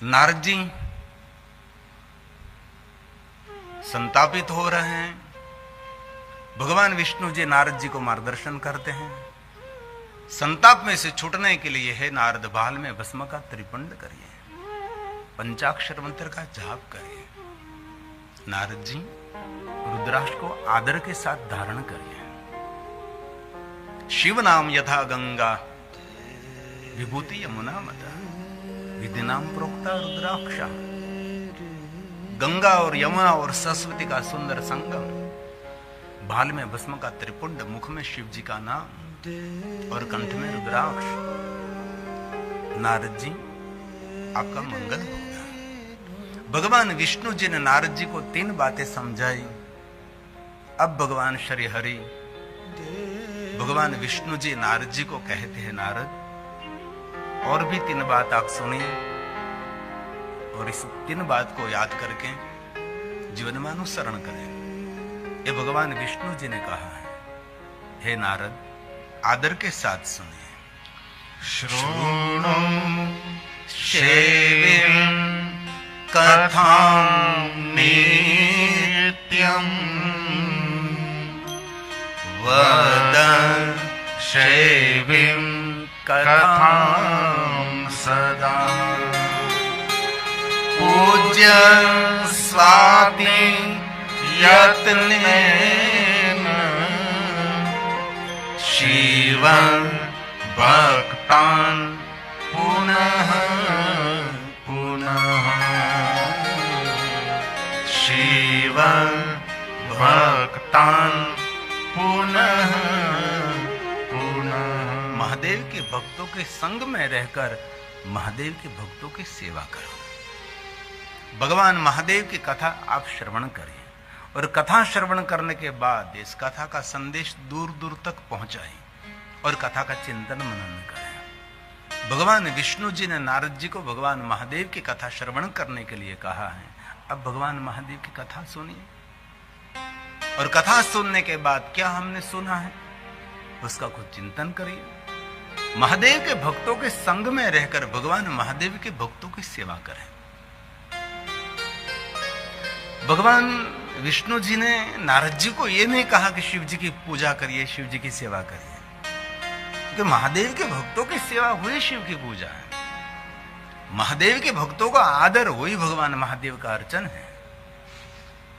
नारद जी संतापित हो रहे हैं। भगवान विष्णु जी नारद जी को मार्गदर्शन करते हैं। संताप में से छूटने के लिए है नारद बाल में भस्म का त्रिपंड करिए, पंचाक्षर मंत्र का जाप करिए। नारद जी रुद्राक्ष को आदर के साथ धारण करिए। शिव नाम यथा गंगा विभूति यमुना मता विधि नाम प्रोक्ता रुद्राक्षा। गंगा और यमुना और सरस्वती का सुंदर संगम, भाल में भस्म का त्रिपुंड, मुख में शिव जी का नाम और कंठ में रुद्राक्ष। नारद जी आपका मंगल होगा। भगवान विष्णु जी ने नारद जी को 3 बातें समझाई। अब भगवान श्री हरि भगवान विष्णु जी नारद जी को कहते हैं, नारद और भी 3 बात आप सुनिए और इस 3 बात को याद करके जीवन में अनुसरण करें। ये भगवान विष्णु जी ने कहा है। हे नारद आदर के साथ सुनिए। श्रोणु सेविं कथां नित्यं वद सेविं कथां सदा। पूज्य स्वाति यत्नेन शिव भक्तान् पुनः पुनः। शिव भक्तान् पुनः पुनः। महादेव के भक्तों के संग में रहकर महादेव के भक्तों की सेवा करो। भगवान महादेव की कथा आप श्रवण करें और कथा श्रवण करने के बाद इस कथा का संदेश दूर दूर तक पहुंचाएं और कथा का चिंतन मनन करें। भगवान विष्णु जी ने नारद जी को भगवान महादेव की कथा श्रवण करने के लिए कहा है। अब भगवान महादेव की कथा सुनिए और कथा सुनने के बाद क्या हमने सुना है उसका कुछ चिंतन करिए। महादेव के भक्तों के संग में रहकर भगवान महादेव के भक्तों की सेवा करें। भगवान विष्णु जी ने नारद जी को यह नहीं कहा कि शिव जी की पूजा करिए, शिव जी की सेवा करिए, क्योंकि महादेव के भक्तों की सेवा हुई शिव की पूजा है। महादेव के भक्तों का आदर वही भगवान महादेव का अर्चन है।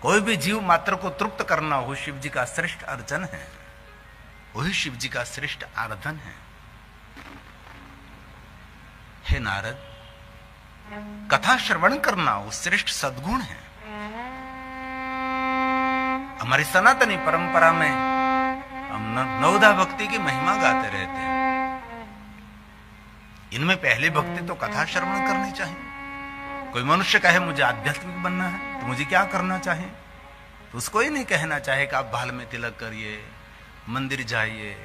कोई भी जीव मात्र को तृप्त करना हो शिव जी का श्रेष्ठ अर्चन है, वही शिव जी का श्रेष्ठ आराधन है। हे नारद, कथा श्रवण करना वो श्रेष्ठ सद्गुण है। हमारी सनातनी परंपरा में हम नवधा भक्ति की महिमा गाते रहते हैं। इनमें पहली भक्ति तो कथा श्रवण करनी चाहिए। कोई मनुष्य कहे मुझे आध्यात्मिक बनना है तो मुझे क्या करना चाहिए, तो उसको ही नहीं कहना चाहिए कि आप बाल में तिलक करिए, मंदिर जाइए।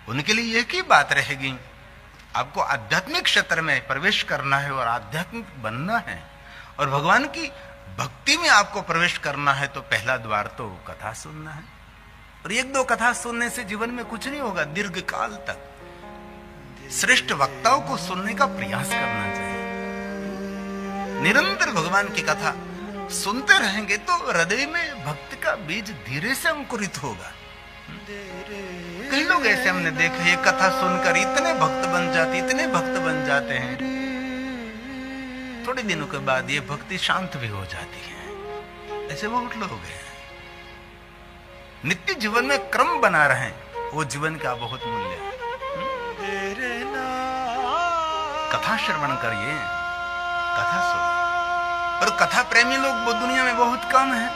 उनके लिए एक ही बात रहेगी, आपको आध्यात्मिक क्षेत्र में प्रवेश करना है और आध्यात्मिक बनना है और भगवान की भक्ति में आपको प्रवेश करना है तो पहला द्वार तो कथा सुनना है। और 1-2 कथा सुनने से जीवन में कुछ नहीं होगा। दीर्घ काल तक श्रेष्ठ वक्ताओं को सुनने का प्रयास करना चाहिए। निरंतर भगवान की कथा सुनते रहेंगे तो हृदय में भक्ति का बीज धीरे से अंकुरित होगा। कई लोग ऐसे हमने देखे, ये कथा सुनकर इतने भक्त बन जाते, इतने भक्त बन जाते हैं, थोड़े दिनों के बाद ये भक्ति शांत भी हो जाती है। ऐसे बहुत लोग हैं। नित्य जीवन में क्रम बना रहे, वो जीवन का बहुत मूल्य है। कथा श्रवण करिए, कथा सुनिए। और कथा प्रेमी लोग वो दुनिया में बहुत कम है।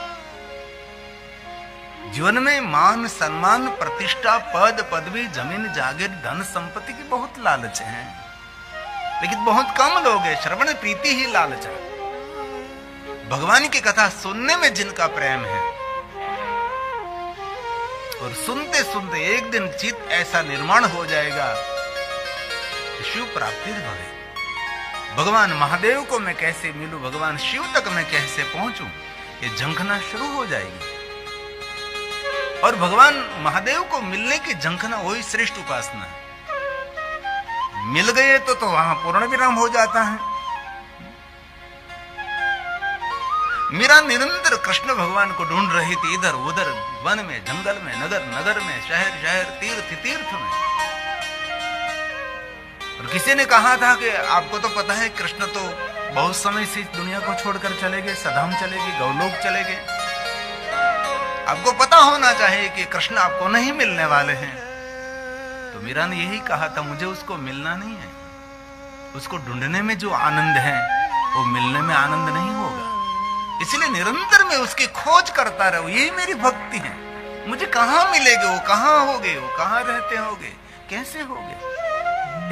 जीवन में मान सम्मान प्रतिष्ठा पद पदवी जमीन जागीर धन संपत्ति की बहुत लालच है, लेकिन बहुत कम लोग हैं। श्रवण प्रीति ही लालच है। भगवान की कथा सुनने में जिनका प्रेम है और सुनते सुनते एक दिन चित्त ऐसा निर्माण हो जाएगा, शिव प्राप्ति भवे। भगवान महादेव को मैं कैसे मिलूं, भगवान शिव तक मैं कैसे पहुंचूं, ये झंखना शुरू हो जाएगी। और भगवान महादेव को मिलने की झंखना वही श्रेष्ठ उपासना है। मिल गए तो वहां पूर्ण विराम हो जाता है, मीरा निरंतर कृष्ण भगवान को ढूंढ रही थी, इधर उधर, वन में, जंगल में, नगर नगर में, शहर शहर, तीर्थ तीर्थ में। और किसी ने कहा था कि आपको तो पता है कृष्ण तो बहुत समय से दुनिया को छोड़कर चले गए, सधाम चले गए, गौलोक चले गए। आपको पता होना चाहिए कि कृष्ण आपको नहीं मिलने वाले हैं। तो मीरा ने यही कहा था, मुझे उसको मिलना नहीं है, उसको ढूंढने में जो आनंद है वो मिलने में आनंद नहीं होगा। इसलिए निरंतर मैं उसकी खोज करता रहूं, यही मेरी भक्ति है। मुझे कहां मिलेगे, वो कहां होगे, वो कहां रहते होगे, कैसे होगे,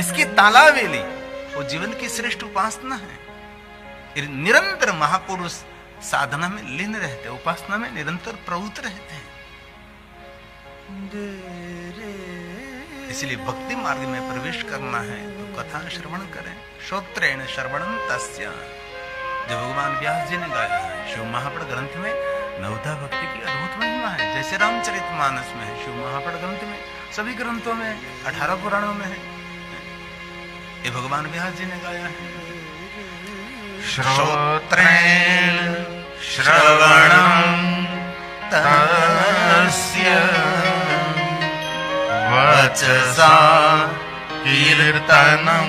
इसकी तालावेली वो जीवन की श्रेष्ठ उपासना है। निरंतर महापुरुष साधना में लीन रहते, उपासना में निरंतर प्रवृत्त रहते हैं। इसलिए भक्ति मार्ग में प्रवेश करना है तो कथा श्रवण करें। श्रोत्रेण श्रवणं तस्य, जो भगवान व्यास जी ने गाया है। शिव महापड़ ग्रंथ में नवधा भक्ति की अद्भुत महिमा है, जैसे रामचरितमानस में है, शिव महापड़ ग्रंथ में, सभी ग्रंथों में, 18 पुराणों में है। ये भगवान व्यास जी ने गाया है। श्रोत्रेण श्रवणं तस्य वचसा कीर्तनं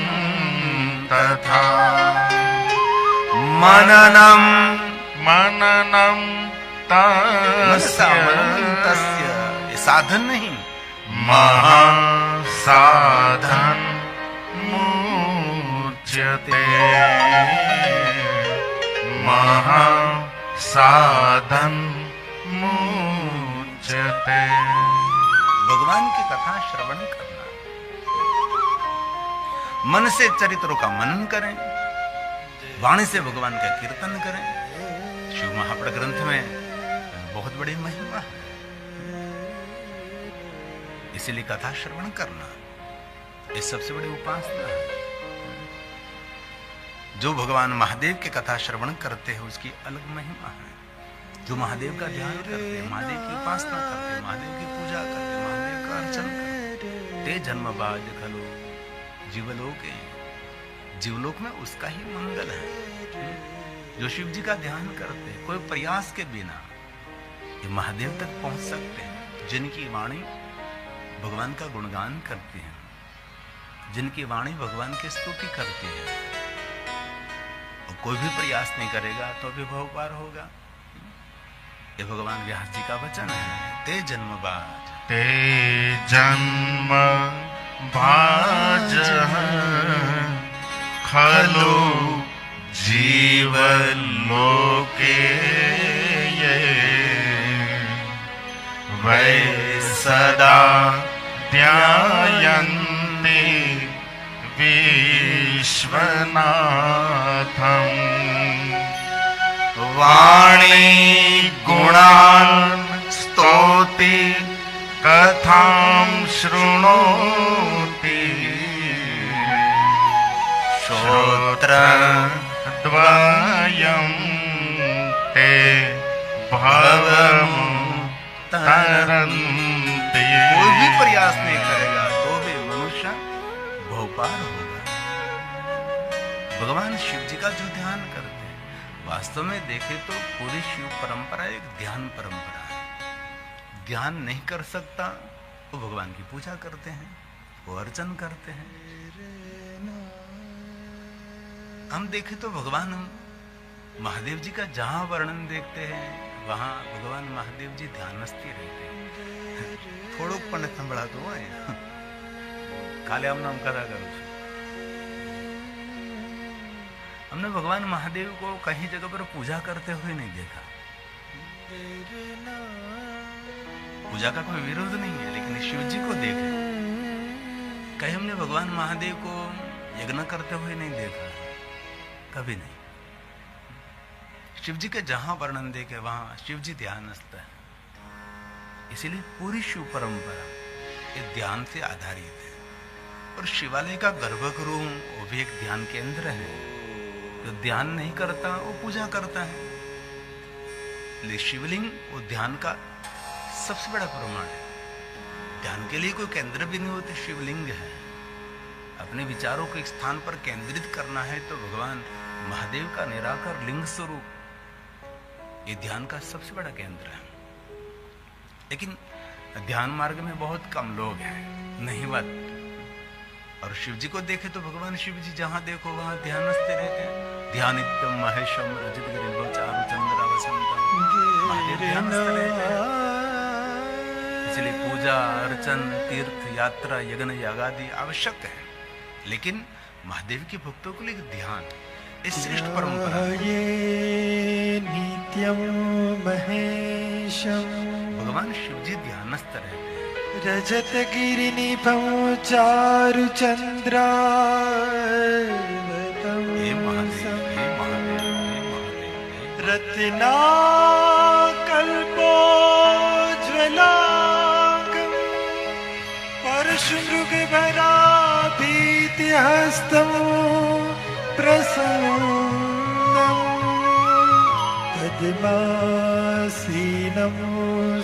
तथा मननं तस्य, ये साधन नहीं, महासाधन मुच्यते, महासाधन मुच्यते। भगवान की कथा श्रवण करना, मन से चरित्रों का मनन करें, वाणी से भगवान का कीर्तन करें। शिव महापड़ ग्रंथ में बहुत बड़ी महिमा है, इसीलिए कथा श्रवण करना ये सबसे बड़ी उपासना है। जो भगवान महादेव की कथा श्रवण करते हैं उसकी अलग महिमा है। जो महादेव का ध्यान करते, महादेव की उपासना करते, महादेव की पूजा करते, महादेव का अर्चन करते, ते जन्म बाज खलो जीवलोके, जीवलोक में उसका ही मंगल है। जो शिव जी का ध्यान करते हैं, कोई प्रयास के बिना ये महादेव तक पहुंच सकते हैं। जिनकी वाणी भगवान का गुणगान करती है, जिनकी वाणी भगवान की स्तुति करती है, और कोई भी प्रयास नहीं करेगा तो भी भव पार होगा। ये भगवान व्यास जी का वचन है। ते जन्म बाज, ते जन्म बाज खलु जीवलोके ये, वै सदा ध्यायन्ति विश्वनाथं, वाणी गुणान् स्तौति कथां शृणोति, श्रोत्रद्वयं ते भवमुत्तरन्ति। कोई भी प्रयास नहीं करेगा तो भी मनुष्य भवपार होगा। भगवान शिव जी का जो ध्यान करते हैं, वास्तव में देखे तो पूरी शिव परंपरा एक ध्यान परंपरा है। ध्यान नहीं कर सकता वो भगवान की पूजा करते हैं, वो अर्चन करते हैं। हम देखे तो भगवान महादेव जी का जहां वर्णन देखते हैं वहां भगवान महादेव जी ध्यानस्थी रहते हैं। થોડુંક પણ સંભળાતું હોય, કાલે આમ નામ કથા કરું છું। हमने भगवान महादेव को कहीं जगह पर पूजा करते हुए नहीं देखा। पूजा का कोई विरोध नहीं है, लेकिन शिव जी को देखे। कहीं हमने भगवान महादेव को यज्ञ करते हुए नहीं देखा, कभी नहीं। शिव जी के जहां वर्णन देखे वहां शिव जी ध्यानस्थ है। इसीलिए पूरी शिव परंपरा ये ध्यान से आधारित है। और शिवालय का गर्भगृह वो भी एक ध्यान केंद्र है। जो ध्यान नहीं करता वो पूजा करता है। लेकिन शिवलिंग वो ध्यान का सबसे बड़ा प्रमाण है। ध्यान के लिए कोई केंद्र भी नहीं होते, शिवलिंग है। अपने विचारों को एक स्थान पर केंद्रित करना है तो भगवान महादेव का निराकार लिंग स्वरूप ये ध्यान का सबसे बड़ा केंद्र है। लेकिन ध्यान मार्ग में बहुत कम लोग हैं, नहीं बात। और शिव जी को देखे तो भगवान शिव जी जहां देखो वहां ध्यानस्थ रहते हैं। ध्यानित्यम महेशम रजत गिरिभो चारु चंद्र वसंतम, महादेव ध्यानस्थ रहते हैं। इसलिए पूजा अर्चन तीर्थ यात्रा यज्ञ यागादि आवश्यक है, लेकिन महादेव के भक्तों के लिए ध्यान इस श्रेष्ठ परंपरा ये नित्यम महेशम, भगवान शिव जी ध्यानस्थ रहते हैं। रजत गिरिनिभं चारु चंद्रा हे महादेव, हे महादेव, हे महादेव, रत्ना कल्पोज्ज्वलांगं परशुमृग भरा भीतिहस्तं प्रसन्नं पद्मासीनं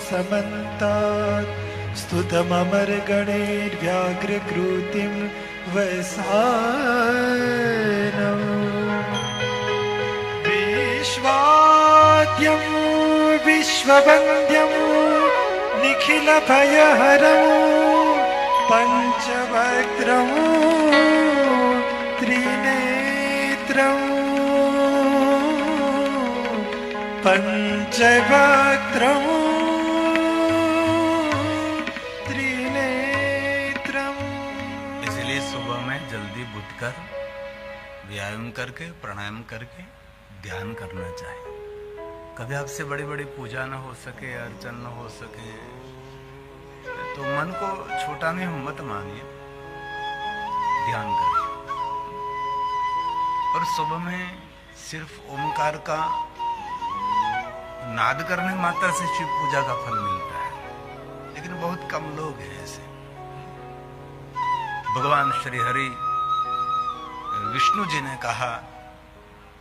समन्तात् स्तुतममरगणैर्व्याघ्रकृतिं वसानम् विश्वाद्यं विश्ववन्द्यं निखिलभयहरं पञ्चवक्त्रं त्रिनेत्रं पञ्चवक्त्रं त्रिनेत्रं। इसलिए सुबह में जल्दी उठकर व्यायाम करके प्राणायाम करके ध्यान करना चाहिए। कभी आपसे बड़ी बड़ी पूजा न हो सके, अर्चन न हो सके, तो मन को छोटा नहीं मत मानिए, ध्यान करिए। और सुबह में सिर्फ ओमकार का नाद करने मात्र से शिव पूजा का फल मिलता है, लेकिन बहुत कम लोग हैं ऐसे। भगवान श्री हरि विष्णु जी ने कहा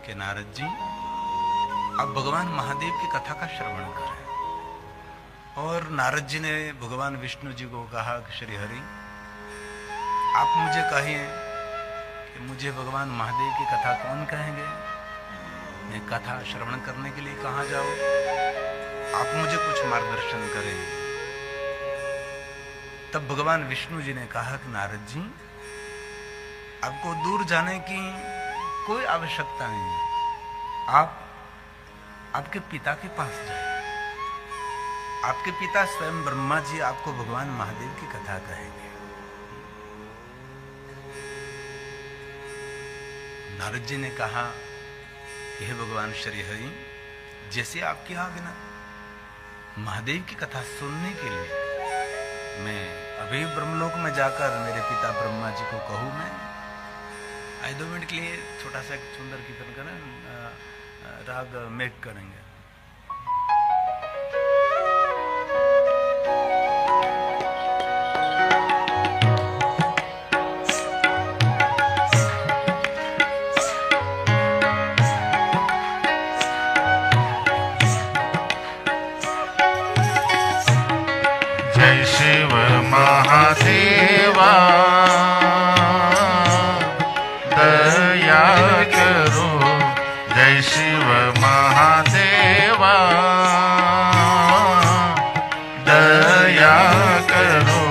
कि नारद जी अब भगवान महादेव की कथा का श्रवण करें। और नारद जी ने भगवान विष्णु जी को कहा कि श्री हरि आप मुझे कहिए कि मुझे भगवान महादेव की कथा कौन कहेंगे, मैं कथा श्रवण करने के लिए कहाँ जाऊं, आप मुझे कुछ मार्गदर्शन करें। तब भगवान विष्णु जी ने कहा कि नारद जी आपको दूर जाने की कोई आवश्यकता नहीं है, आप आपके पिता के पास जाइए। आपके पिता स्वयं ब्रह्मा जी आपको भगवान महादेव की कथा कहेंगे। नारद जी ने कहा कि हे भगवान श्री हरि, जैसे आपकी आज्ञा, महादेव की कथा सुनने के लिए मैं अभी ब्रह्मलोक में जाकर मेरे पिता ब्रह्मा जी को कहूं। मैं 2 मिनट के लिए छोटा सा एक सुंदर कीर्तन करें, राग मेघ करेंगे। जय शिव महादेवा दया करो, जय शिव महादेवा दया करो,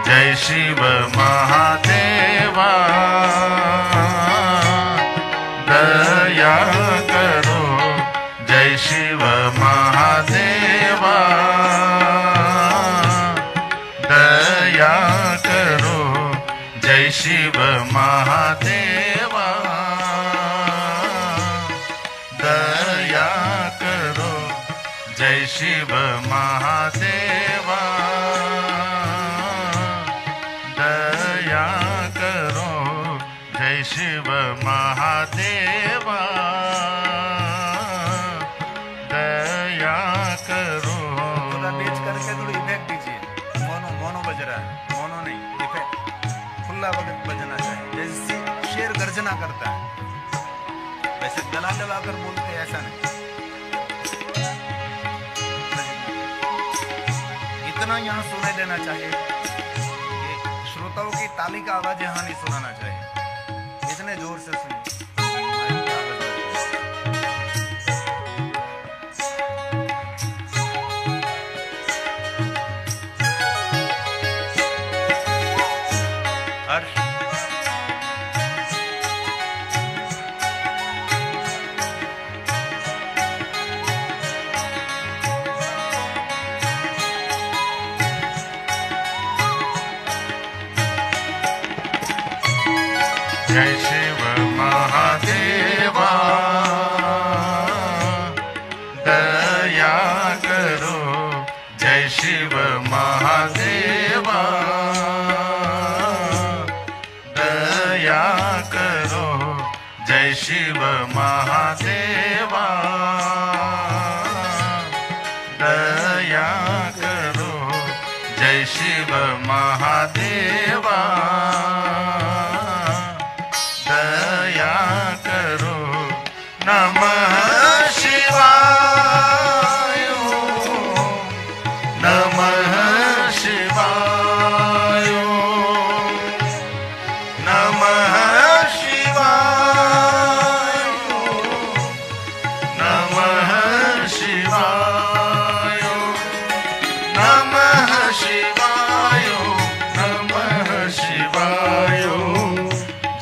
जय शिव महादेवा दया करो, जय शिव महादेवा दया करो, जय शिव महादेवा दया करो, जय शिव महादेवा दया करो, जय शिव महादेवा दया करो। थोड़ा बेच करके थोड़ी इफेक्ट दीजिए। मोनो बज रहा है, मोनो नहीं, इफेक्ट खुला वक्त बजना चाहिए। जैसे शेर गर्जना करता है वैसे गला दबाकर बोलते हैं, ऐसा नहीं। इतना यहाँ सुनाई देना चाहिए कि श्रोताओं की ताली का आवाज यहाँ नहीं सुनाना चाहिए। इतने जोर से सुनिए। जय शिव महादेवा दया करो जय शिव महादेवा दया करो जय शिव महादेवा दया करो जय शिव महादेवा दया करो नमः शिवाय नमः शिवाय नमः शिवाय नमः शिवाय नमः शिवाय नमः शिवाय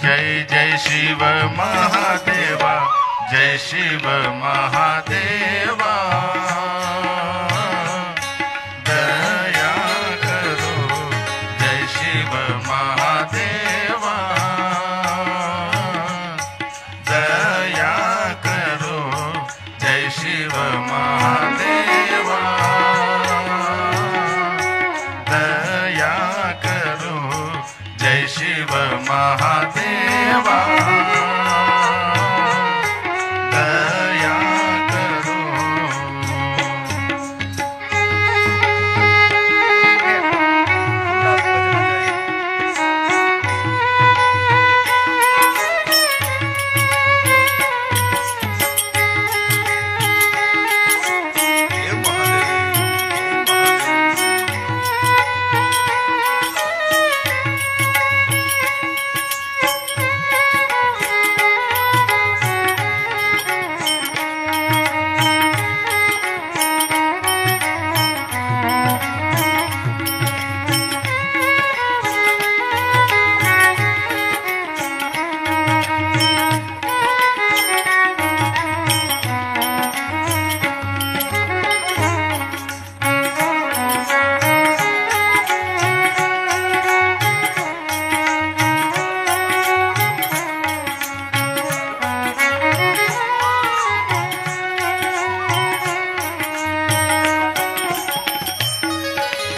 जय जय शिव महादेवा जय शिव महादेवा दया करो जय शिव महादेवा दया करो जय शिव महादेवा दया करो जय शिव महादेवा दया करो हे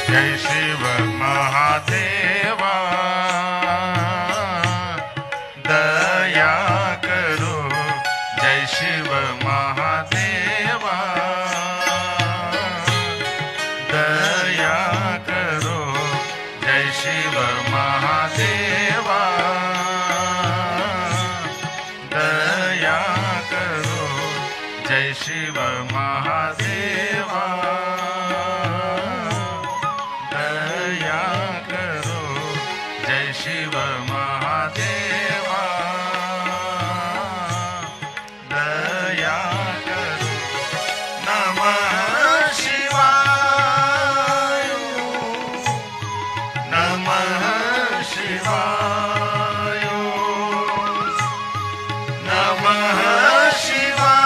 जय शिव महादेवा दया करो जय शिव महादेवा दया करो जय शिव महादेवा दया करो जय शिव महादेवा दया करो जय शिव महादेवा दया करो नमः शिवाय नमः शिवाय नमः शिवाय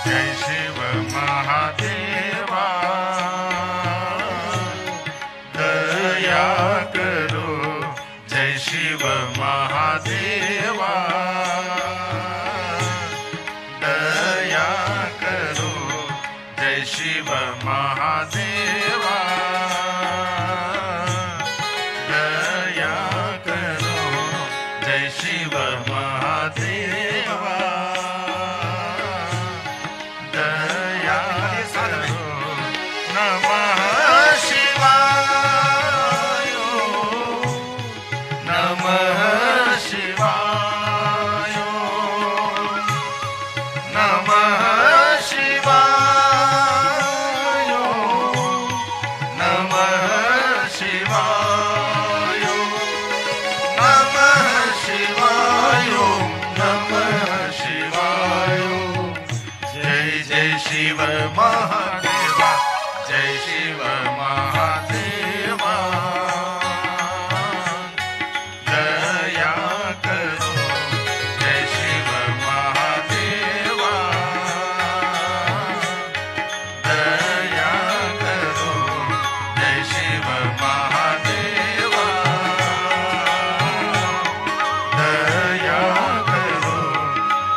जय शिव महादेवा दया करो जय शिव महादेवा दया करो जय शिव महादेवा दया करो जय शिव महादेवा दया करो नमः शिवाय नमः शिवाय नमः शिवाय नमः शिवाय नमः शिवाय नमः शिवाय जय जय शिव महादेवा जय शिव महादेवा दया करो जय शिव महादेवा दया करो जय शिव महादेवा दया करो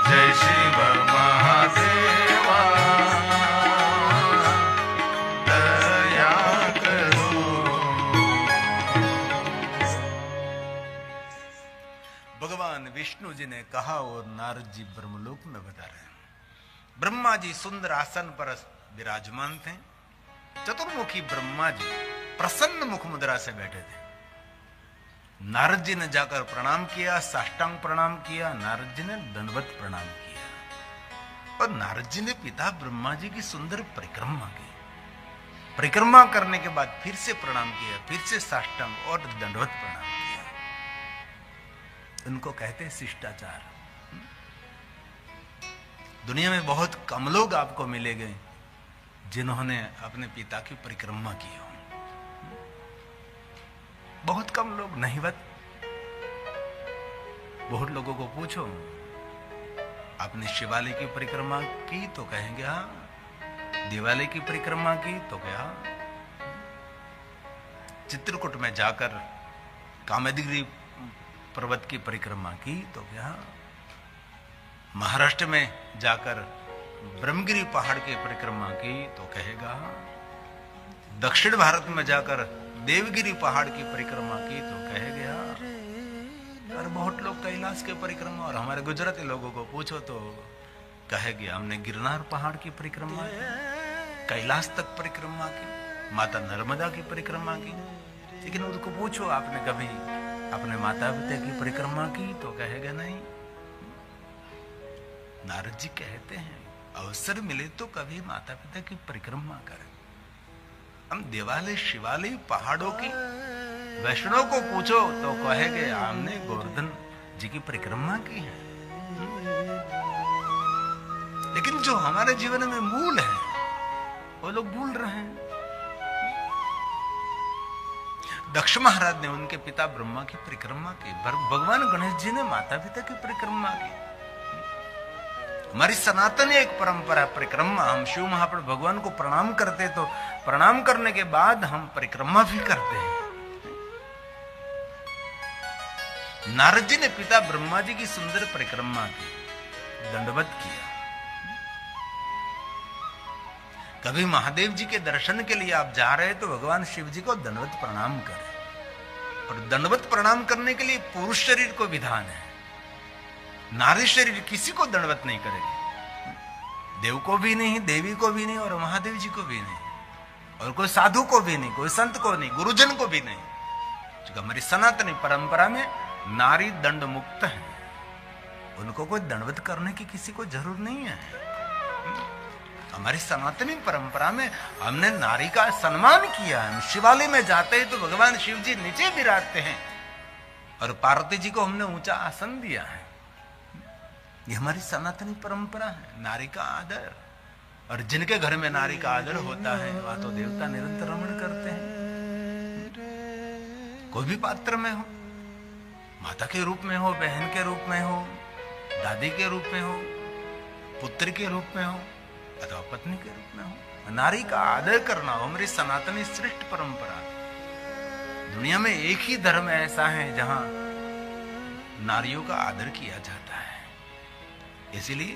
जय शिव महादेवा दया करो। भगवान विष्णु जी ने कहा और नारद जी ब्रह्मलोक में बता रहे हैं। ब्रह्मा जी सुंदर आसन पर विराजमान थे। चतुर्मुखी ब्रह्मा जी प्रसन्न मुख मुद्रा से बैठे थे। नारद जी ने जाकर प्रणाम किया, साष्टांग प्रणाम किया। नारद जी ने दंडवत प्रणाम किया और नारद जी ने पिता ब्रह्मा जी की सुंदर परिक्रमा की। परिक्रमा करने के बाद फिर से प्रणाम किया, फिर से साष्टांग और दंडवत प्रणाम किया। उनको कहते हैं शिष्टाचार। दुनिया में बहुत कम लोग आपको मिलेंगे जिन्होंने अपने पिता की परिक्रमा की हो। बहुत कम लोग, नहीवत। बहुत लोगों को पूछो आपने शिवालय की परिक्रमा की तो कहेंगे हाँ, दिवाली की परिक्रमा की तो क्या, चित्रकूट में जाकर कामदगिरी पर्वत की परिक्रमा की तो क्या, महाराष्ट्र में जाकर ब्रह्मगिरी पहाड़ की परिक्रमा की तो कहेगा, दक्षिण भारत में जाकर देवगिरी पहाड़ की परिक्रमा की तो कहेगा। और बहुत लोग कैलाश के परिक्रमा, और हमारे गुजराती लोगों को पूछो तो कहेगी हमने गिरनार पहाड़ की परिक्रमा की, कैलाश तक परिक्रमा की, माता नर्मदा की परिक्रमा की। लेकिन उनको पूछो आपने कभी अपने माता पिता की परिक्रमा की तो कहेगा नहीं। नारद जी कहते हैं अवसर मिले तो कभी माता पिता की परिक्रमा करें। हम देवालय शिवालय पहाड़ों की वैष्णव को पूछो तो कहेंगे हमने गोवर्धन जी की परिक्रमा की है। लेकिन जो हमारे जीवन में मूल है वो लोग भूल रहे हैं। दक्ष महाराज ने उनके पिता ब्रह्मा की परिक्रमा की, भगवान गणेश जी ने माता पिता की परिक्रमा की। हमारी सनातन एक परंपरा परिक्रमा। हम शिव महाप्रभु भगवान को प्रणाम करते तो प्रणाम करने के बाद हम परिक्रमा भी करते हैं। नारद जी ने पिता ब्रह्मा जी की सुंदर परिक्रमा की, दंडवत किया। कभी महादेव जी के दर्शन के लिए आप जा रहे तो भगवान शिव जी को दंडवत प्रणाम करें। और दंडवत प्रणाम करने के लिए पुरुष शरीर को विधान है, नारी शरीर किसी को दंडवत नहीं करेगी। देव को भी नहीं, देवी को भी नहीं, और महादेव जी को भी नहीं, और कोई साधु को भी नहीं, कोई संत को नहीं, गुरुजन को भी नहीं। क्योंकि हमारी सनातनी परंपरा में नारी दंड मुक्त है, उनको कोई दंडवत करने की किसी को जरूर नहीं है। हमारी सनातनी परंपरा में हमने नारी का सम्मान किया है। हम शिवालय में जाते हैं तो भगवान शिव जी नीचे विराजते हैं और पार्वती जी को हमने ऊंचा आसन दिया है। ये हमारी सनातनी परंपरा है, नारी का आदर। और जिनके घर में नारी का आदर होता है वहां तो देवता निरंतर रमण करते हैं। कोई भी पात्र में हो, माता के रूप में हो, बहन के रूप में हो, दादी के रूप में हो, पुत्र के रूप में हो, अथवा पत्नी के रूप में हो। नारी का आदर करना हो हमारी सनातनी श्रेष्ठ परंपरा। दुनिया में एक ही धर्म ऐसा है जहां नारियों का आदर किया जाता है। इसीलिए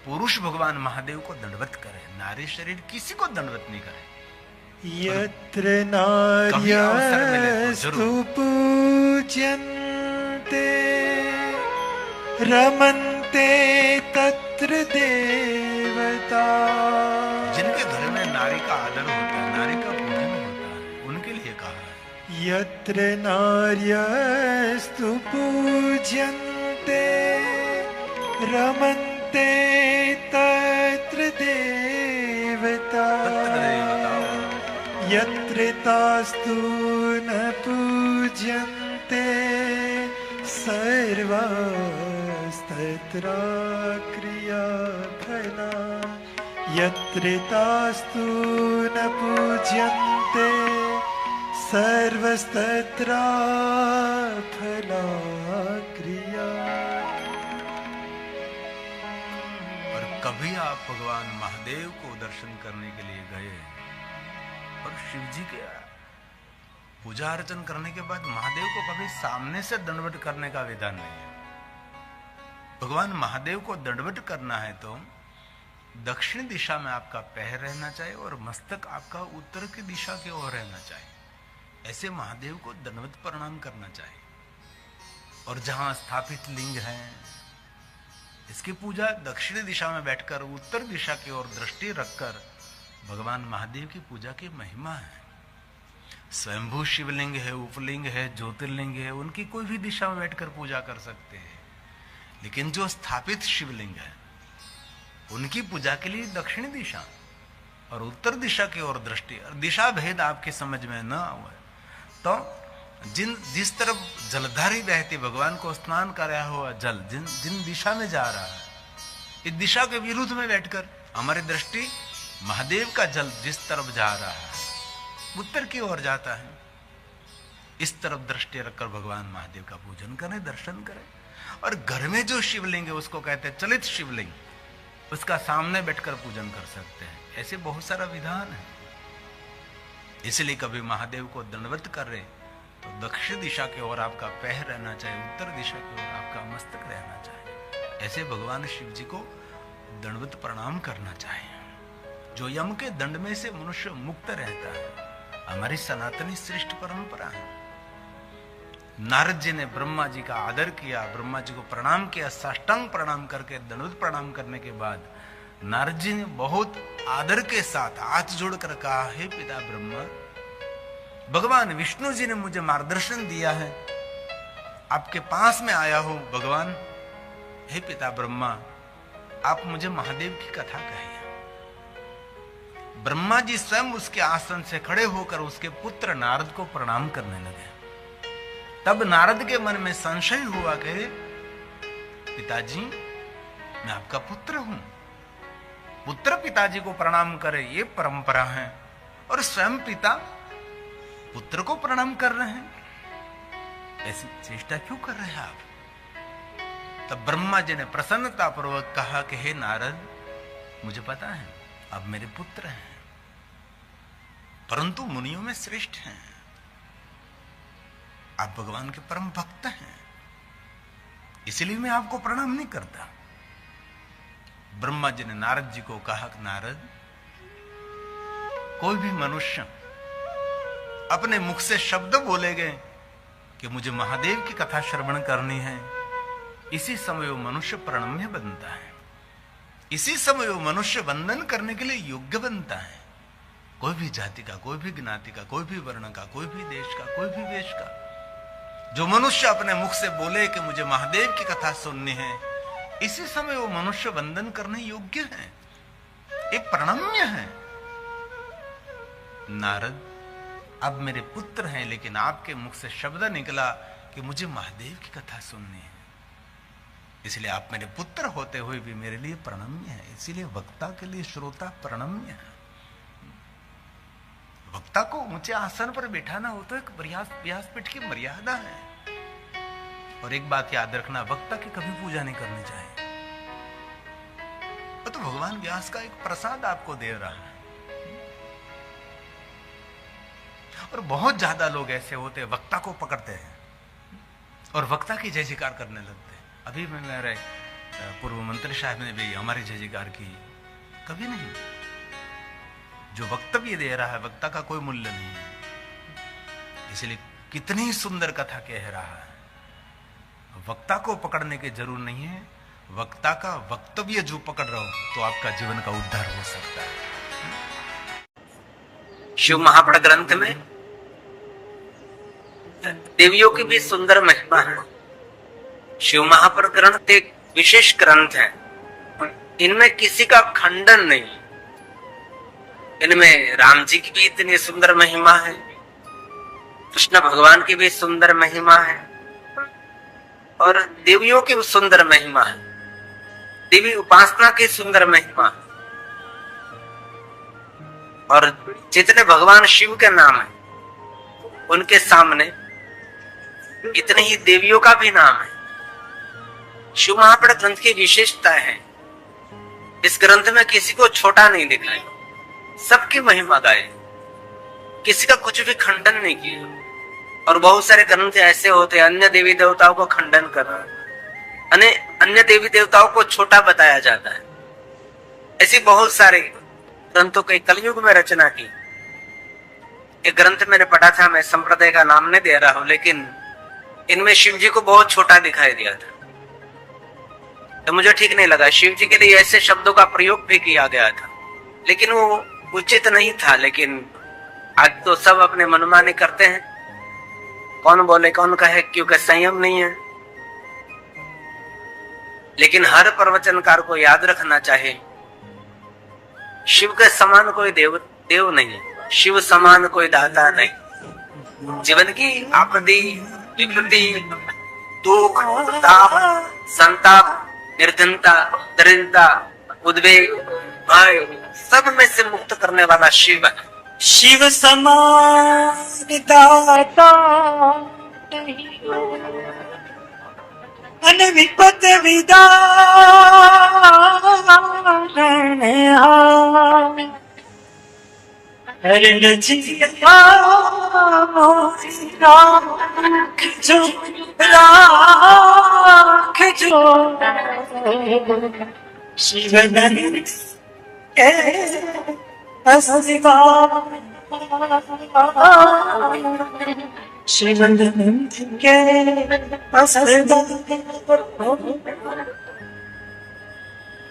पुरुष भगवान महादेव को दंडवत करे, नारी शरीर किसी को दंडवत नहीं करे। यत्र कभी अवसर मिले तो नार्यस्तु जरूर। पूज्यन्ते रमन्ते तत्र देवता। जिनके घर में नारी का आदर होता है, नारी का पूजन होता है, उनके लिए कहा है। यत्र नार्यस्तु पूज्यन्ते रमन्ते तत्र देवता। तत्र देवता यत्र तास्तु न पूज्यन्ते सर्वास्तत्र क्रियाफला। यत्र तास्तु न पूज्यन्ते सर्वस्तत्र फला क्रिया। और कभी आप भगवान महादेव को दर्शन करने के लिए गए और शिव जी के पूजा अर्चन करने के बाद महादेव को कभी सामने से दंडवत करने का विधान नहीं है। भगवान महादेव को दंडवत करना है तो दक्षिण दिशा में आपका पैर रहना चाहिए और मस्तक आपका उत्तर की दिशा की ओर रहना चाहिए। ऐसे महादेव को दंडवत प्रणाम करना चाहिए। और जहां स्थापित लिंग है इसकी पूजा दक्षिण दिशा में बैठकर उत्तर दिशा की ओर दृष्टि रखकर भगवान महादेव की पूजा की महिमा है। स्वयंभू शिवलिंग है, उपलिंग है, ज्योतिर्लिंग है, उनकी कोई भी दिशा में बैठकर पूजा कर सकते हैं। लेकिन जो स्थापित शिवलिंग है उनकी पूजा के लिए दक्षिण दिशा और उत्तर दिशा की ओर दृष्टि। और दिशा भेद आपके समझ में न आवे तो जिस तरफ जलधारी बहती, भगवान को स्नान कराया हुआ जल जिन दिशा में जा रहा है, इस दिशा के विरुद्ध में बैठकर हमारी दृष्टि महादेव का जल जिस तरफ जा रहा है उत्तर की ओर जाता है। इस तरफ दृष्टि रखकर भगवान महादेव का पूजन करें, दर्शन करें। और घर में जो शिवलिंग है उसको कहते हैं चलित शिवलिंग, उसका सामने बैठकर पूजन कर सकते हैं। ऐसे बहुत सारा विधान है। इसलिए कभी महादेव को दंडवत कर रहे तो दक्षिण दिशा की ओर आपका पैर रहना चाहिए, उत्तर दिशा की ओर आपका मस्तक रहना चाहिए। ऐसे भगवान शिव जी को दंडवत प्रणाम करना चाहिए। जो यम के दंड में से मनुष्य मुक्त रहता है, हमारी सनातनी श्रेष्ठ परंपरा है। नारद जी ने ब्रह्मा जी का आदर किया, ब्रह्मा जी को प्रणाम किया, साष्टांग प्रणाम करके दंडवत प्रणाम करने के बाद नारद जी ने बहुत आदर के साथ हाथ जोड़कर कहा, हे पिता ब्रह्मा, भगवान विष्णु जी ने मुझे मार्गदर्शन दिया है, आपके पास में आया हूं भगवान। हे पिता ब्रह्मा, आप मुझे महादेव की कथा कहिए। ब्रह्मा जी स्वयं उसके आसन से खड़े होकर उसके पुत्र नारद को प्रणाम करने लगे। तब नारद के मन में संशय हुआ कि पिताजी, मैं आपका पुत्र हूं, पुत्र पिताजी को प्रणाम करे ये परंपरा है, और स्वयं पिता पुत्र को प्रणाम कर रहे हैं, ऐसी चेष्टा क्यों कर रहे हैं आप? तब ब्रह्मा जी ने प्रसन्नता पूर्वक कहा कि हे नारद, मुझे पता है आप मेरे पुत्र हैं, परंतु मुनियों में श्रेष्ठ हैं, आप भगवान के परम भक्त हैं, इसलिए मैं आपको प्रणाम नहीं करता। ब्रह्मा जी ने नारद जी को कहा, नारद, कोई भी मनुष्य अपने मुख से शब्द बोलेगे कि मुझे महादेव की कथा श्रवण करनी है, इसी समय वो मनुष्य प्रणम्य बनता है, इसी समय वो मनुष्य वंदन करने के लिए योग्य बनता है। कोई भी जाति का, कोई भी ज्ञाति का, कोई भी वर्ण का, कोई भी देश का, कोई भी वेश का, जो मनुष्य अपने मुख से बोले कि मुझे महादेव की कथा सुननी है, इसी समय वो मनुष्य वंदन करने योग्य है, एक प्रणम्य है। नारद, अब मेरे पुत्र हैं, लेकिन आपके मुख से शब्द निकला कि मुझे महादेव की कथा सुननी है, इसलिए आप मेरे पुत्र होते हुए भी मेरे लिए प्रणम्य है। इसीलिए वक्ता के लिए श्रोता प्रणम्य है। वक्ता को ऊंचे आसन पर बैठाना हो तो एक व्यासपीठ की मर्यादा है। और एक बात याद रखना, वक्ता की कभी पूजा नहीं करनी चाहिए। तो भगवान व्यास का एक प्रसाद आपको दे रहा है। और बहुत ज्यादा लोग ऐसे होते हैं, वक्ता को पकड़ते हैं और वक्ता की जय जयकार करने लगते हैं। अभी मैं मेरे पूर्व मंत्री साहब ने भी हमारी जय जयकार की, कभी नहीं। जो वक्तव्य दे रहा है वक्ता का कोई मूल्य नहीं है। इसलिए कितनी सुंदर कथा कह रहा है, वक्ता को पकड़ने की जरूर नहीं है, वक्ता का वक्तव्य जो पकड़ रहे हो तो आपका जीवन का उद्धार हो सकता है। शिव महापड़ ग्रंथ में देवियों की भी सुंदर महिमा है। शिव महापड़ ग्रंथ एक विशेष ग्रंथ है, इनमें किसी का खंडन नहीं। इनमें राम जी की भी इतनी सुंदर महिमा है, कृष्ण भगवान की भी सुंदर महिमा है, और देवियों की भी सुंदर महिमा है, देवी उपासना की सुंदर महिमा है। और जितने भगवान शिव के नाम है उनके सामने इतने ही देवियों का भी नाम है। शिव महापड़ ग्रंथ की विशेषता है, इस ग्रंथ में किसी को छोटा नहीं दिखाया, सबकी महिमा गाए, किसी का कुछ भी खंडन नहीं किया। और बहुत सारे ग्रंथ ऐसे होते हैं अन्य देवी देवताओं को खंडन करना, अन्य देवी देवताओं को छोटा बताया जाता है। ऐसी बहुत सारे ग्रंथों के कलयुग में रचना की। एक ग्रंथ मैंने पढ़ा था, मैं संप्रदाय का नाम नहीं दे रहा हूं, लेकिन इनमें शिव जी को बहुत छोटा दिखाई दिया था, तो मुझे ठीक नहीं लगा। शिव जी के लिए ऐसे शब्दों का प्रयोग भी किया गया था, लेकिन वो उचित नहीं था। लेकिन आज तो सब अपने मनमाने करते हैं, कौन बोले कौन कहे, क्योंकि संयम नहीं है। लेकिन हर प्रवचनकार को याद रखना चाहिए, शिव के समान कोई देव नहीं है, शिव समान कोई दाता नहीं। जीवन की आपदी, विपत्ति, दुख, ताप, संताप, निर्धनता, दरिद्रता, उद्वेग, भय, सब में से मुक्त करने वाला शिव है। शिव समान दाता नहीं, अनविपत विदारण हरण जिया मोरी राख जो शिवनंद के हसिवा शिवनंद के हसिवा।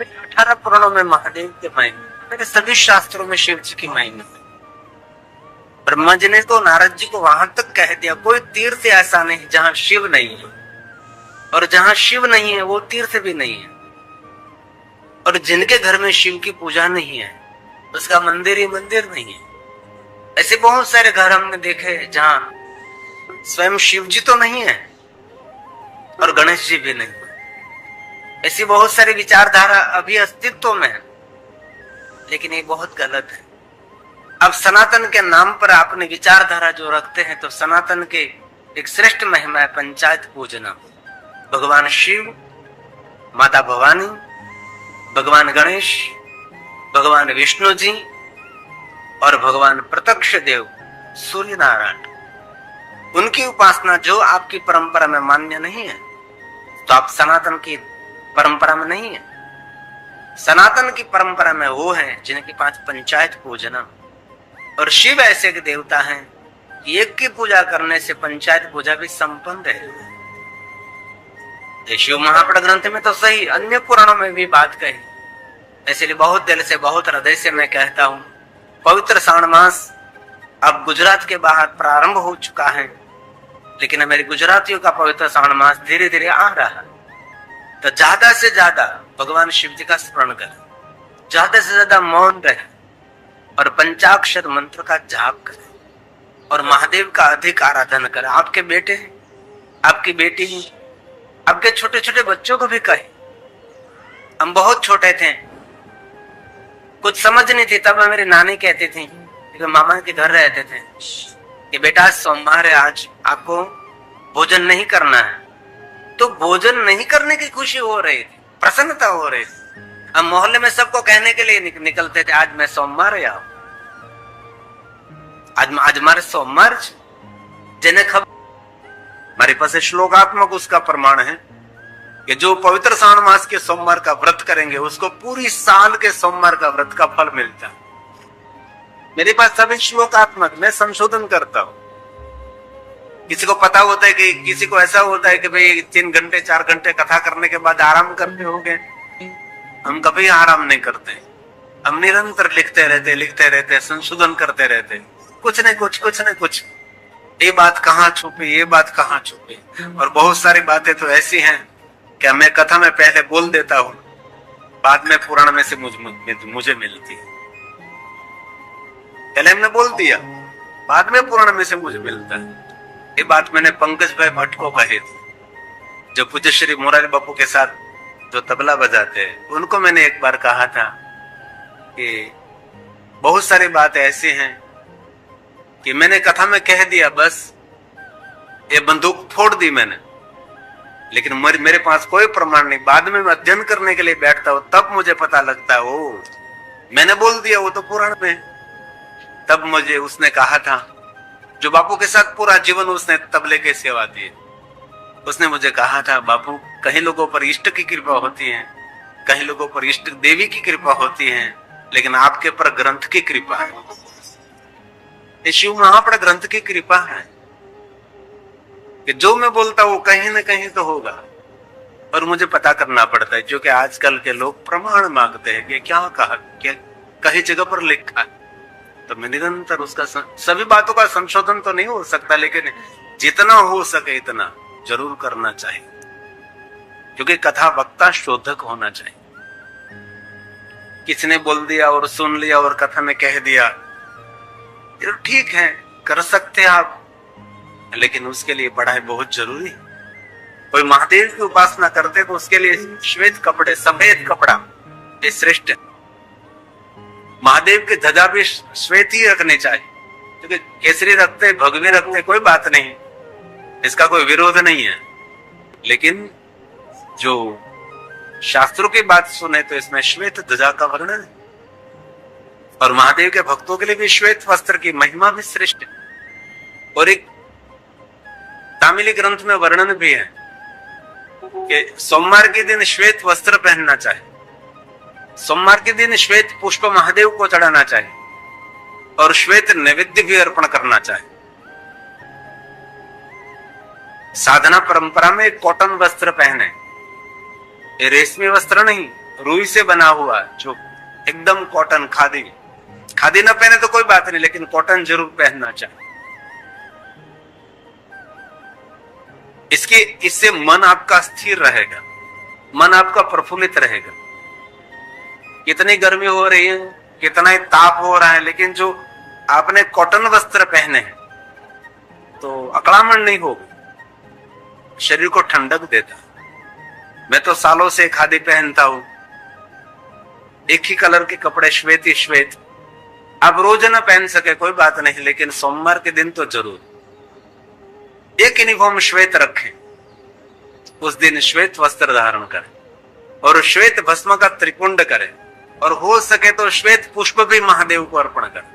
18 पुराणों में महादेव के महिमा, मेरे सभी शास्त्रों में शिव जी की महिमा। ब्रह्मा जी ने तो नारद जी को वहां तक कह दिया, कोई तीर्थ ऐसा नहीं जहां शिव नहीं है, और जहां शिव नहीं है वो तीर्थ भी नहीं है। और जिनके घर में शिव की पूजा नहीं है उसका मंदिर ही मंदिर नहीं है। ऐसे बहुत सारे घर हमने देखे जहां स्वयं शिव जी तो नहीं है और गणेश जी भी नहीं है। ऐसी बहुत सारी विचारधारा अभी अस्तित्व में है, लेकिन ये बहुत गलत है। अब सनातन के नाम पर आपने विचारधारा जो रखते हैं, तो सनातन के एक श्रेष्ठ महिमा है पंचायत पूजना। भगवान शिव, माता भवानी, भगवान गणेश, भगवान विष्णु जी और भगवान प्रत्यक्ष देव सूर्य नारायण, उनकी उपासना जो आपकी परंपरा में मान्य नहीं है, तो आप सनातन की परंपरा में नहीं है। सनातन की परंपरा में वो है जिनके पास पंचायत पूजना, और शिव ऐसे के देवता हैं कि एक की पूजा करने से पंचायत पूजा भी संपन्न है। शिव महापड़ ग्रंथ में तो सही, अन्य पुराणों में भी बात कही। इसलिए बहुत दिल से, बहुत हृदय से मैं कहता हूं, पवित्र श्रावण मास अब गुजरात के बाहर प्रारंभ हो चुका है, लेकिन मेरे गुजरातियों का पवित्र श्रावण मास धीरे धीरे आ रहा है। तो ज्यादा से ज्यादा भगवान शिव जी का स्मरण करें, ज्यादा से ज्यादा मौन रहे और पंचाक्षर मंत्र का जाप करें और महादेव का अधिक आराधन करें। आपके बेटे, आपकी बेटी, आपके छोटे छोटे बच्चों को भी कहे। हम बहुत छोटे थे, कुछ समझ नहीं थी, तब मेरी नानी कहती थी, मामा के घर रहते थे, कि बेटा सोमवार है, आज आपको भोजन नहीं करना है। तो भोजन नहीं करने की खुशी हो रही थी, प्रसन्नता हो रही थी। हम मोहल्ले में सबको कहने के लिए निकलते थे आज मैं सोमवार या आज मारे सोमवार जिन्हें खबर हमारे पास श्लोकात्मक उसका प्रमाण है कि जो पवित्र श्रावण मास के सोमवार का व्रत करेंगे उसको पूरी साल के सोमवार का व्रत का फल मिलता है। मेरे पास सभी श्लोकात्मक, मैं संशोधन करता हूं। किसी को पता होता है कि किसी को ऐसा होता है कि भाई 3 घंटे 4 घंटे कथा करने के बाद आराम करते होंगे। हम कभी आराम नहीं करते, हम निरंतर लिखते रहते, संशोधन करते रहते, कुछ न कुछ ये बात कहाँ छुपी, ये बात कहाँ छुपी। और बहुत सारी बातें तो ऐसी हैं कि मैं कथा में पहले बोल देता हूँ, बाद में पुराण में से मुझे मिलती है। पहले हमने बोल दिया, बाद में पुराण में से मुझे मिलता है। ये बात मैंने पंकज भाई भट्ट को कही थी, जो पूज्य श्री मोरारी बापू के साथ जो तबला बजाते हैं। उनको मैंने एक बार कहा था कि बहुत सारी बातें ऐसी हैं कि मैंने कथा में कह दिया, बस ये बंदूक फोड़ दी मैंने, लेकिन मेरे पास कोई प्रमाण नहीं। बाद में मैं अध्ययन करने के लिए बैठता हूं, तब मुझे पता लगता है ओ मैंने बोल दिया, वो तो पुराण में। तब मुझे उसने कहा था, जो बापू के साथ पूरा जीवन उसने तबले की सेवा दी, उसने मुझे कहा था, बापू कहीं लोगों पर इष्ट की कृपा होती है, कहीं लोगों पर इष्ट देवी की कृपा होती है, लेकिन आपके पर ग्रंथ की कृपा है। ये शिव महापड़ ग्रंथ की कृपा है कि जो मैं बोलता हूं कहीं ना कहीं तो होगा। और मुझे पता करना पड़ता है, जो कि आजकल के लोग प्रमाण मांगते हैं कि क्या कहा, क्या कहीं जगह पर लिखा है। तो मैं निरंतर उसका सभी बातों का संशोधन तो नहीं हो सकता, लेकिन जितना हो सके इतना जरूर करना चाहिए, क्योंकि कथा वक्ता शोधक होना चाहिए। किसी ने बोल दिया और सुन लिया और कथा में कह दिया, ठीक है कर सकते हैं आप, लेकिन उसके लिए पढ़ाई बहुत जरूरी है। कोई महादेव की उपासना करते तो उसके लिए श्वेत कपड़े, सफेद कपड़ा ये श्रेष्ठ है। महादेव की ध्वजा भी श्वेत ही रखनी चाहिए, क्योंकि केसरी रखते भगवी रखते कोई बात नहीं, इसका कोई विरोध नहीं है। लेकिन जो शास्त्रों की बात सुने तो इसमें श्वेत ध्वजा का वर्णन है, और महादेव के भक्तों के लिए भी श्वेत वस्त्र की महिमा भी श्रेष्ठ है। और एक तामिली ग्रंथ में वर्णन भी है कि सोमवार के दिन श्वेत वस्त्र पहनना चाहिए, सोमवार के दिन श्वेत पुष्प महादेव को चढ़ाना चाहिए, और श्वेत नैवेद्य भी अर्पण करना चाहिए। साधना परंपरा में कॉटन वस्त्र पहने, ये रेशमी वस्त्र नहीं, रुई से बना हुआ जो एकदम कॉटन, खादी ना पहने तो कोई बात नहीं, लेकिन कॉटन जरूर पहनना चाहिए। इससे मन आपका स्थिर रहेगा, मन आपका प्रफुल्लित रहेगा। कितनी गर्मी हो रही है, कितना ही ताप हो रहा है, लेकिन जो आपने कॉटन वस्त्र पहने हैं तो अकड़ामण नहीं होगी, शरीर को ठंडक देता। मैं तो सालों से खादी पहनता हूं, एक ही कलर के कपड़े श्वेत ही श्वेत। आप रोज ना पहन सके कोई बात नहीं, लेकिन सोमवार के दिन तो जरूर एक यूनिफॉर्म श्वेत रखें, उस दिन श्वेत वस्त्र धारण करें, और श्वेत भस्म का त्रिपुंड करें, और हो सके तो श्वेत पुष्प भी महादेव को अर्पण करें।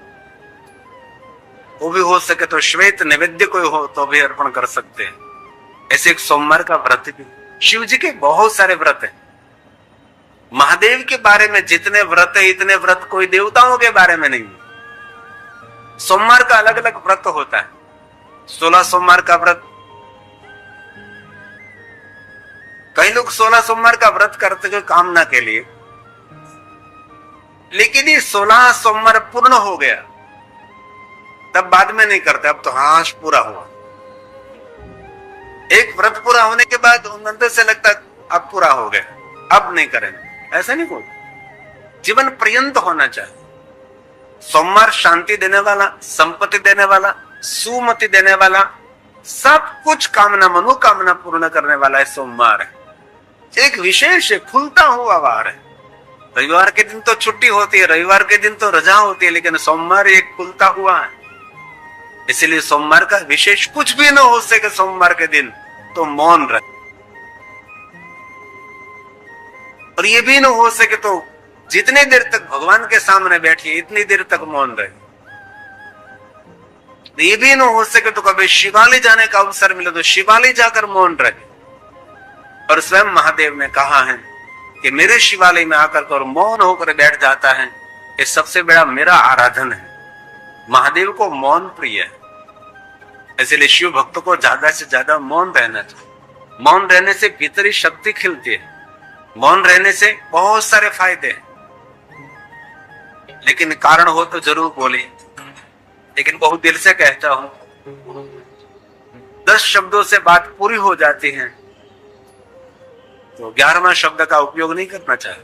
वो भी हो सके तो श्वेत नैवेद्य कोई हो तो भी अर्पण कर सकते हैं। ऐसे एक सोमवार का व्रत भी, शिव जी के बहुत सारे व्रत हैं। महादेव के बारे में जितने व्रत है, इतने व्रत कोई देवताओं के बारे में नहीं। सोमवार का अलग अलग व्रत होता है, 16 सोमवार का व्रत। कई लोग 16 सोमवार का व्रत करते हैं कामना के लिए, लेकिन ये 16 सोमवार पूर्ण हो गया तब बाद में नहीं करते, अब तो हाश पूरा हुआ। एक व्रत पूरा होने के बाद अंदर से लगता अब पूरा हो गया, अब नहीं करेंगे, ऐसा नहीं कोई। जीवन पर्यंत होना चाहिए। सोमवार शांति देने वाला, संपत्ति देने वाला, सुमति देने वाला, सब कुछ कामना मनोकामना पूर्ण करने वाला है सोमवार है। एक विशेष खुलता हुआ वार है। रविवार के दिन तो छुट्टी होती है, रविवार के दिन तो रजा होती है, लेकिन सोमवार एक खुलता हुआ है। इसलिए सोमवार का विशेष कुछ भी न हो सके सोमवार के दिन तो मौन रहे। और ये भी न हो सके तो जितनी देर तक भगवान के सामने बैठिए इतनी देर तक मौन रहे। ये भी न हो सके तो कभी शिवालय जाने का अवसर मिले तो शिवालय जाकर मौन रहे। और स्वयं महादेव ने कहा है कि मेरे शिवालय में आकर कर मौन होकर बैठ जाता है, ये सबसे बड़ा मेरा आराधन है। महादेव को मौन प्रिय है, इसलिए शिव भक्तों को ज्यादा से ज्यादा मौन रहना चाहिए। मौन रहने से भीतरी शक्ति खिलती है, मौन रहने से बहुत सारे फायदे हैं। लेकिन कारण हो तो जरूर बोले, लेकिन बहुत दिल से कहता हूं, 10 शब्दों से बात पूरी हो जाती है तो 11वां शब्द का उपयोग नहीं करना चाहिए।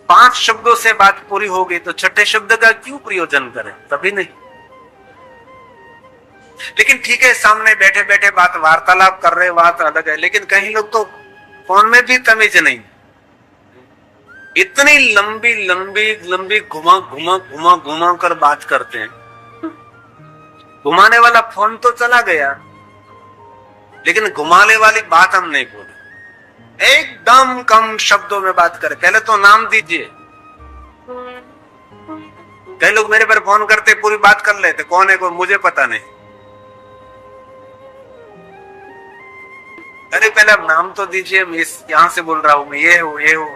5 शब्दों से बात पूरी हो गई तो छठे शब्द का क्यों प्रयोजन करें, तभी नहीं। लेकिन ठीक है, सामने बैठे बैठे बात वार्तालाप कर रहे, बात अलग है। लेकिन कई लोग तो फोन में भी तमीज नहीं, इतनी लंबी लंबी लंबी घुमा घुमा घुमा घुमा कर बात करते हैं। घुमाने वाला फोन तो चला गया, लेकिन घुमाने वाली बात हम नहीं बोले। एकदम कम शब्दों में बात करें। पहले तो नाम दीजिए। कई लोग मेरे पर फोन करते पूरी बात कर लेते, कौन है कोई मुझे पता नहीं। अरे पहले आप नाम तो दीजिए, मैं यहां से बोल रहा हूं, मैं ये हूं।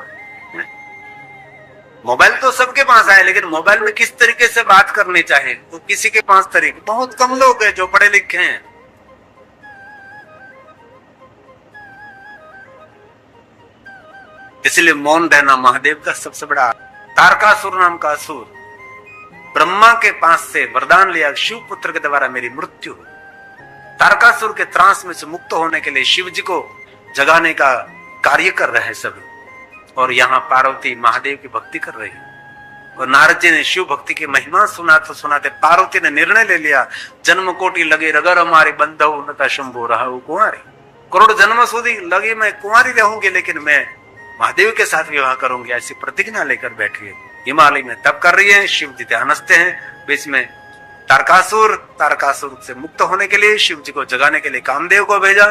मोबाइल तो सबके पास है, लेकिन मोबाइल में किस तरीके से बात करनी चाहिए तो किसी के पास तरीके, बहुत कम लोग हैं जो पढ़े लिखे हैं। इसलिए मौन रहना महादेव का सबसे बड़ा। तारकासुर नाम का असुर ब्रह्मा के पास से वरदान लिया, शिव पुत्र के द्वारा मेरी मृत्यु। तारकासुर के त्रास में से मुक्त होने के लिए शिव जी को जगाने का कार्य कर रहे हैं सभी। और यहाँ पार्वती महादेव की भक्ति कर रही है। और नारद जी ने शिव भक्ति की महिमा सुनाते पार्वती ने निर्णय ले लिया, जन्म कोटि लगे रगर हमारे बंधु नता शंभो रहा कुंवारी। करोड़ जन्म સુધી लगे मैं कुंवारी रहूंगी, लेकिन मैं महादेव के साथ विवाह करूंगी, ऐसी प्रतिज्ञा लेकर बैठी है। हिमालय में तप कर रही है, शिव जी ध्यानस्थ हैं। बीच में तारकासुर से मुक्त होने के लिए शिव जी को जगाने के लिए कामदेव को भेजा।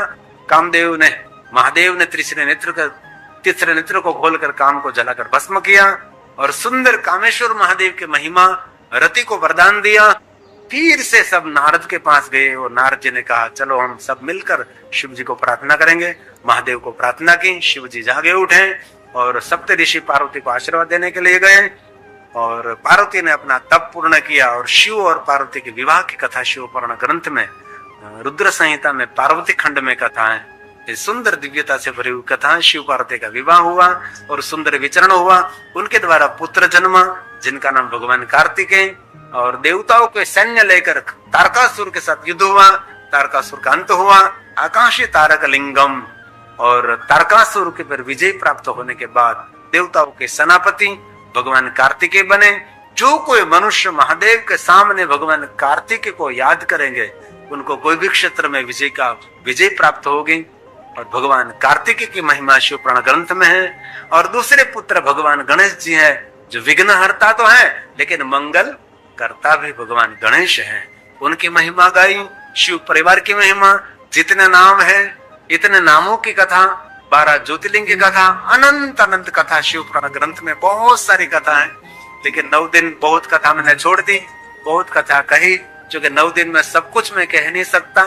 महादेव ने तीसरे नेत्र को खोलकर काम को जलाकर भस्म किया और सुंदर कामेश्वर महादेव के महिमा रति को वरदान दिया। फिर से सब नारद के पास गए और नारद जी ने कहा चलो हम सब मिलकर शिव जी को प्रार्थना करेंगे। महादेव को प्रार्थना की, शिव जी जागे उठे और सप्त ऋषि पार्वती को आशीर्वाद देने के लिए गए और पार्वती ने अपना तप पूर्ण किया। और शिव और पार्वती के विवाह की कथा शिव पुराण ग्रंथ में रुद्र संहिता में पार्वती खंड में कथा है। इस सुंदर दिव्यता से भरी हुई कथा, शिव पार्वती का विवाह हुआ और सुंदर विचरण हुआ। उनके द्वारा पुत्र जन्मा जिनका नाम भगवान कार्तिकेय। और देवताओं के सैन्य लेकर तारकासुर के साथ युद्ध हुआ, तारकासुर का अंत हुआ। आकाशीय तारक लिंगम और तारकासुर के पर विजय प्राप्त होने के बाद देवताओं के सेनापति भगवान कार्तिकेय बने। जो कोई मनुष्य महादेव के सामने भगवान कार्तिकेय को याद करेंगे उनको कोई भी क्षेत्र में विजय प्राप्त होगी। और भगवान कार्तिकेय की महिमा शिव पुराण ग्रंथ में है। और दूसरे पुत्र भगवान गणेश जी है, जो विघ्नहर्ता तो है लेकिन मंगल कर्ता भी भगवान गणेश है। उनकी महिमा गाई, शिव परिवार की महिमा। जितने नाम है इतने नामों की कथा, 12 ज्योतिर्लिंग की कथा, अनंत कथा शिव पुराण ग्रंथ में बहुत सारी कथा है। लेकिन 9 दिन बहुत कथा मैंने छोड़ दी, बहुत कथा कही, क्योंकि 9 दिन में सब कुछ मैं कह नहीं सकता।